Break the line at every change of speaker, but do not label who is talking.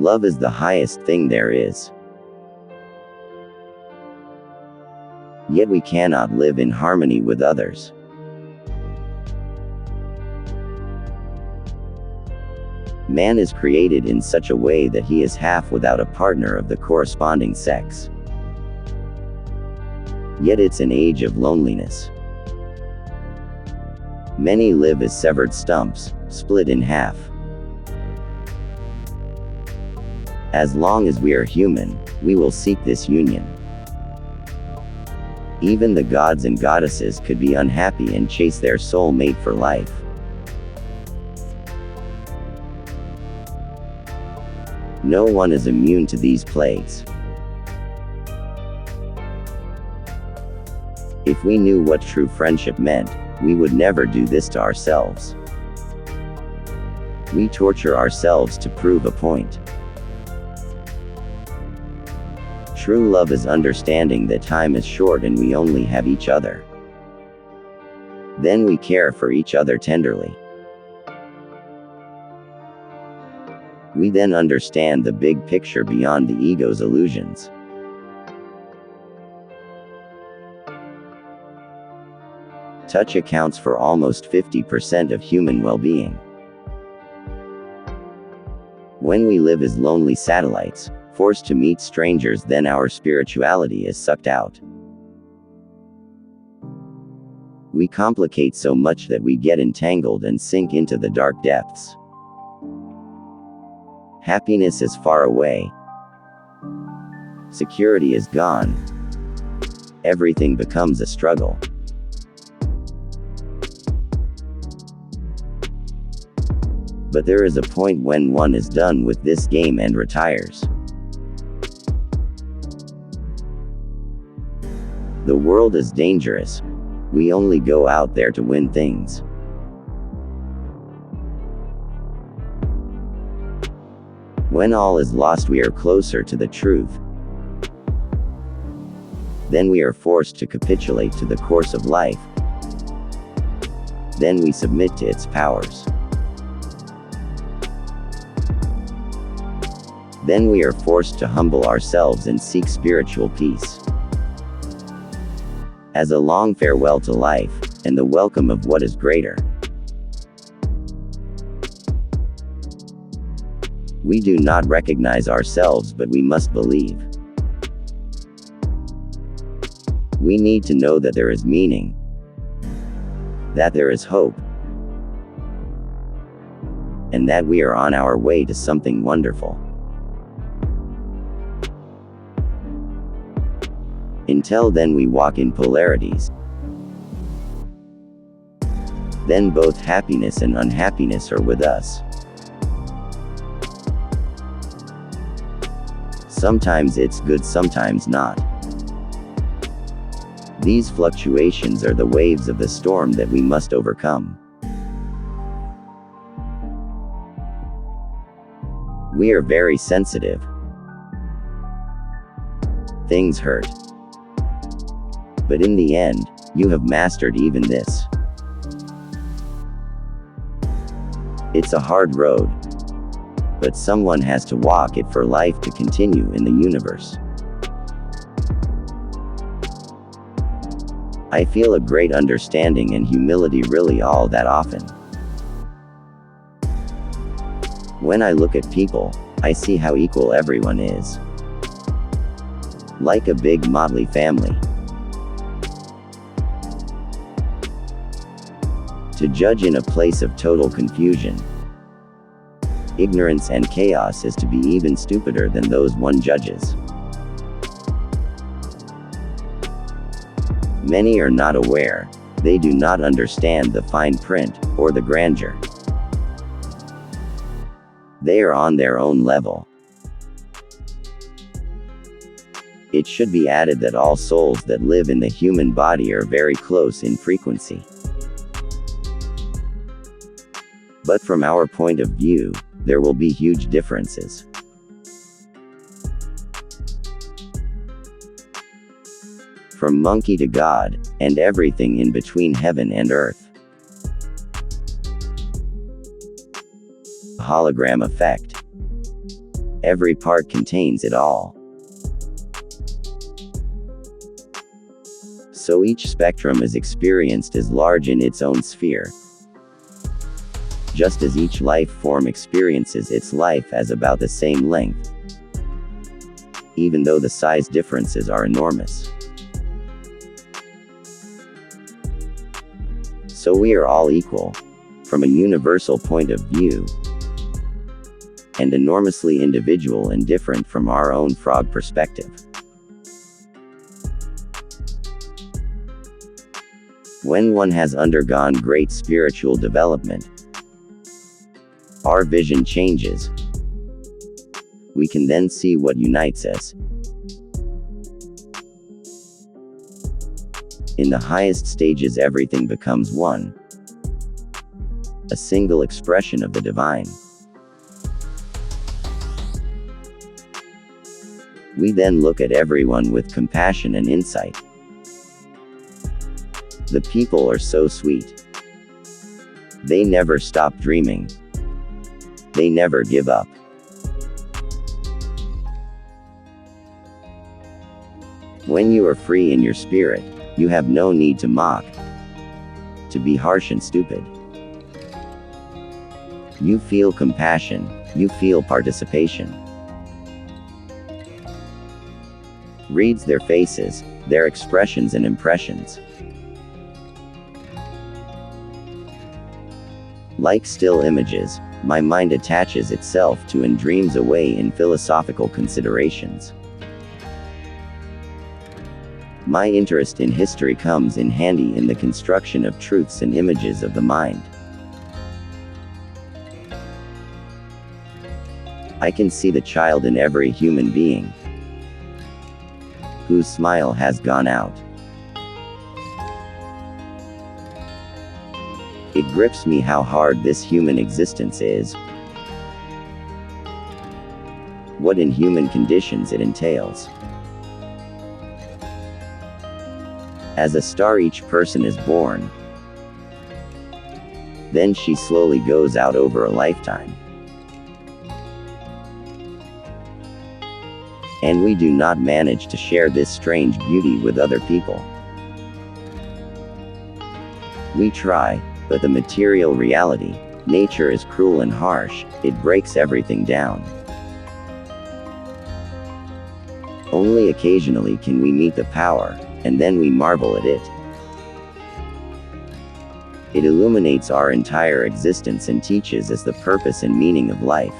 Love is the highest thing there is. Yet we cannot live in harmony with others. Man is created in such a way that he is half without a partner of the corresponding sex. Yet it's an age of loneliness. Many live as severed stumps, split in half. As long as we are human, we will seek this union. Even the gods and goddesses could be unhappy and chase their soul mate for life. No one is immune to these plagues. If we knew what true friendship meant, we would never do this to ourselves. We torture ourselves to prove a point. True love is understanding that time is short and we only have each other. Then we care for each other tenderly. We then understand the big picture beyond the ego's illusions. Touch accounts for almost 50% of human well-being. When we live as lonely satellites, forced to meet strangers, then our spirituality is sucked out. We complicate so much that we get entangled and sink into the dark depths. Happiness is far away. Security is gone. Everything becomes a struggle. But there is a point when one is done with this game and retires. The world is dangerous. We only go out there to win things. When all is lost, we are closer to the truth. Then we are forced to capitulate to the course of life. Then we submit to its powers. Then we are forced to humble ourselves and seek spiritual peace. As a long farewell to life, and the welcome of what is greater. We do not recognize ourselves, but we must believe. We need to know that there is meaning, that there is hope, and that we are on our way to something wonderful. Until then, we walk in polarities. Then both happiness and unhappiness are with us. Sometimes it's good, sometimes not. These fluctuations are the waves of the storm that we must overcome. We are very sensitive. Things hurt. But in the end, you have mastered even this. It's a hard road, but someone has to walk it for life to continue in the universe. I feel a great understanding and humility really all that often. When I look at people, I see how equal everyone is. Like a big motley family. To judge in a place of total confusion, ignorance and chaos is to be even stupider than those one judges. Many are not aware. They do not understand the fine print, or the grandeur. They are on their own level. It should be added that all souls that live in the human body are very close in frequency. But from our point of view, there will be huge differences. From monkey to God, and everything in between heaven and earth. Hologram effect. Every part contains it all. So each spectrum is experienced as large in its own sphere. Just as each life form experiences its life as about the same length, even though the size differences are enormous. So we are all equal, from a universal point of view, and enormously individual and different from our own frog perspective. When one has undergone great spiritual development, our vision changes. We can then see what unites us. In the highest stages, everything becomes one, a single expression of the divine. We then look at everyone with compassion and insight. The people are so sweet. They never stop dreaming. They never give up. When you are free in your spirit, you have no need to mock, to be harsh and stupid. You feel compassion, you feel participation. Reads their faces, their expressions and impressions. Like still images, my mind attaches itself to and dreams away in philosophical considerations. My interest in history comes in handy in the construction of truths and images of the mind. I can see the child in every human being, whose smile has gone out. It grips me how hard this human existence is, what inhuman conditions it entails. As a star each person is born, then she slowly goes out over a lifetime. And we do not manage to share this strange beauty with other people. We try, but the material reality, nature is cruel and harsh, it breaks everything down. Only occasionally can we meet the power, and then we marvel at it. It illuminates our entire existence and teaches us the purpose and meaning of life.